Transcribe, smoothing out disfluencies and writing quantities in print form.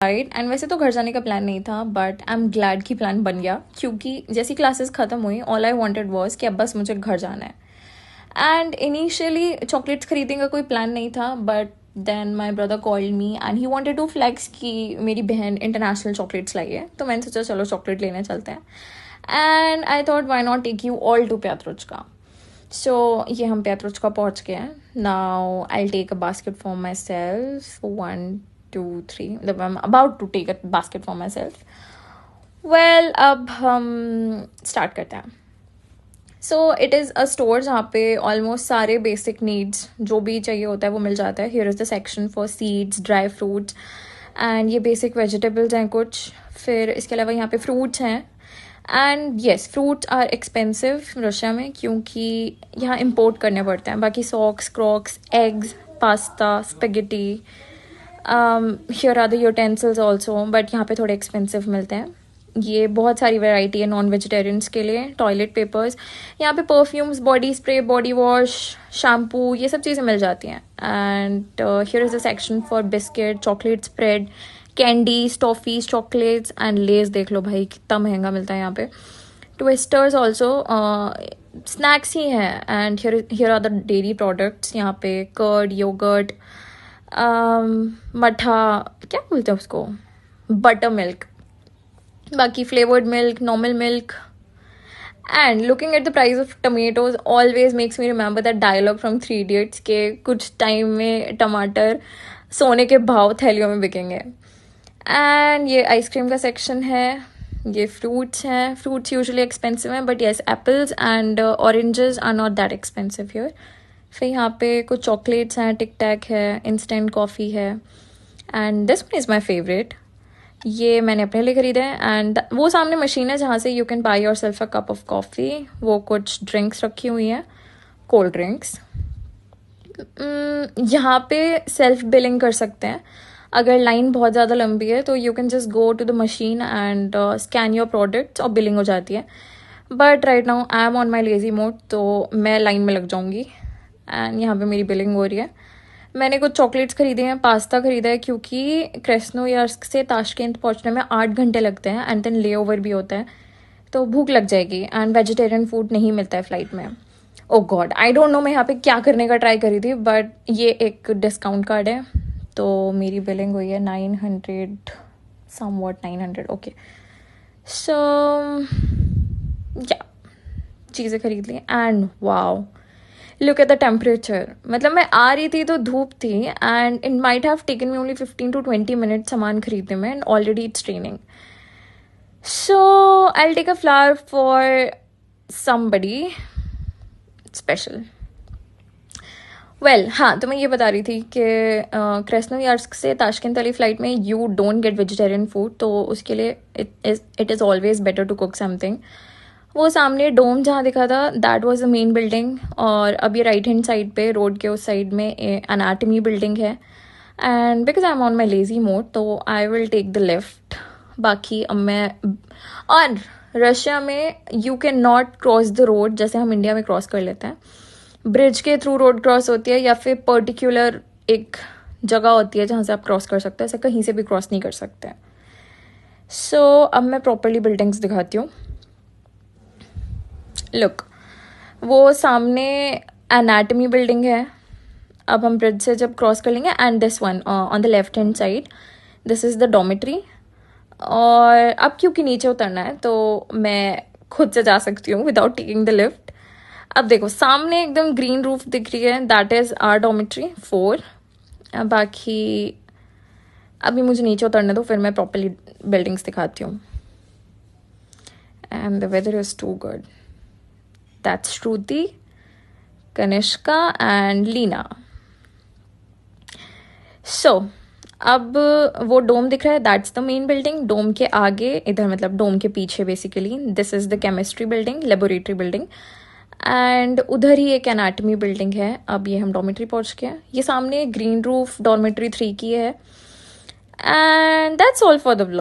And वैसे तो घर जाने का प्लान नहीं था, बट आई एम ग्लैड कि प्लान बन गया, क्योंकि जैसी क्लासेस ख़त्म हुई ऑल आई वांटेड वाज कि अब बस मुझे घर जाना है। एंड इनिशियली चॉकलेट्स खरीदने का कोई प्लान नहीं था, but then my brother called me and he wanted to flex कि मेरी बहन इंटरनेशनल चॉकलेट्स लाई है, तो मैंने सोचा चलो चॉकलेट लेने चलते हैं। And I thought why not take you all to Pyaterochka. So ये हम प्यात्रुचका पहुँच गए हैं। Now I take a basket for myself, 1 2 3, मतलब I am about to take a basket for myself. Well, अब हम start करते हैं। So it is a store जहाँ पे ऑलमोस्ट सारे बेसिक नीड्स जो भी चाहिए होता है वो मिल जाता है। Here is the section for seeds, dry fruits and ये बेसिक वेजिटेबल्स हैं कुछ। फिर इसके अलावा यहाँ पे फ्रूट्स हैं। And yes, fruits are expensive Russia में, क्योंकि यहाँ इम्पोर्ट करने पड़ते हैं। बाकी socks, crocs, eggs, pasta, spaghetti, here are the utensils also, but यहाँ पे थोड़े एक्सपेंसिव मिलते हैं। ये बहुत सारी वैरायटी है नॉन वेजिटेरियंस के लिए। टॉयलेट पेपर्स, यहाँ पे perfumes, body spray, body wash, shampoo, ये सब चीज़ें मिल जाती हैं। And here is a section for biscuit, chocolate spread, candies, toffees, chocolates and less. देख लो भाई कितना महंगा मिलता है यहाँ पे। ट्विस्टर्स ऑल्सो, स्नैक्स ही हैं। And here are the dairy products, यहाँ पे कर्ड, योगर्ट, मठा, क्या बोलते हैं उसको, बटर मिल्क, बाकी flavoured milk, normal milk. And looking at the price of tomatoes always makes me remember that dialogue from 3 idiots के कुछ टाइम में टमाटर सोने के भाव थैलियों में बिकेंगे। एंड ये आइसक्रीम का सेक्शन है। ये फ्रूट्स हैं। फ्रूट्स यूजुअली एक्सपेंसिव हैं, but yes, apples and oranges are not that expensive here. फिर यहाँ पे कुछ चॉकलेट्स हैं, टिक टैक है, इंस्टेंट कॉफ़ी है, and this one is my favourite. ये मैंने अपने लिए खरीदा है। एंड वो सामने मशीन है जहाँ से you can buy your self a cup of coffee. वो कुछ ड्रिंक्स रखी हुई हैं, कोल्ड ड्रिंक्स। यहाँ पे सेल्फ बिलिंग कर सकते हैं। अगर लाइन बहुत ज़्यादा लंबी है तो you can just go to the machine and scan your products और बिलिंग हो जाती है। But right now I am on my lazy mode, तो मैं लाइन में लग जाऊँगी। एंड यहाँ पे मेरी बिलिंग हो रही है। मैंने कुछ चॉकलेट्स खरीदे हैं, पास्ता खरीदा है, क्योंकि क्रेस्नोयार्स्क से ताशकेंत पहुंचने में 8 घंटे लगते हैं एंड देन ले ओवर भी होता है, तो भूख लग जाएगी। एंड वेजिटेरियन फूड नहीं मिलता है फ्लाइट में। ओ गॉड, आई डोंट नो मैं यहाँ पे क्या करने का ट्राई करी थी, बट ये एक डिस्काउंट कार्ड है, तो मेरी बिलिंग हुई है 900, समवॉट 900। ओके, सो या चीज़ें खरीद ली। And wow, look at the temperature. मतलब मैं आ रही थी तो धूप थी, and it might have taken me only 15 to 20 minute सामान खरीदने में, and already it's raining. So I will take a flower for somebody special. Well, हाँ, तो मैं ये बता रही थी कि क्रेस्नोयार्स्क से ताशकेंत वाली फ़्लाइट में you don't get vegetarian food, तो उसके लिए it is always better to cook something. वो सामने डोम जहाँ दिखा था, that was the main building. और अब ये राइट हैंड साइड पे रोड के उस साइड में एनाटमी बिल्डिंग है। And because I am on my lazy mode, तो I will take the left. बाकी अब मैं, और रशिया में you can not cross the road जैसे हम इंडिया में क्रॉस कर लेते हैं। ब्रिज के थ्रू रोड क्रॉस होती है, या फिर पर्टिकुलर एक जगह होती है जहाँ से आप क्रॉस कर सकते हैं, ऐसे कहीं से भी क्रॉस नहीं कर सकते। सो अब मैं प्रॉपरली बिल्डिंग्स दिखाती हूँ। लुक, वो सामने एनाटमी बिल्डिंग है। अब हम ब्रिज से जब क्रॉस कर लेंगे, and this one on the left hand side, this is the dormitory. और अब क्योंकि नीचे उतरना है तो मैं खुद से जा सकती हूँ विदाउट टेकिंग द लिफ्ट। अब देखो सामने एकदम ग्रीन रूफ दिख रही है, दैट इज़ आवर डॉर्मेट्री 4। बाकी अभी मुझे नीचे उतरने दो, फिर मैं प्रॉपरली बिल्डिंग्स दिखाती हूँ। And the weather is too good. That's Shruti, Kanishka and Leena. So, अब वो डोम दिख रहा है, दैट्स द मेन बिल्डिंग। डोम के आगे इधर, मतलब डोम के पीछे basically, this is the chemistry building, laboratory building. And उधर ही एक एनाटमी बिल्डिंग है। अब ये हम डॉर्मेट्री पहुंच गए हैं। ये सामने ग्रीन रूफ डॉर्मेट्री 3 की है। And that's all for the vlog.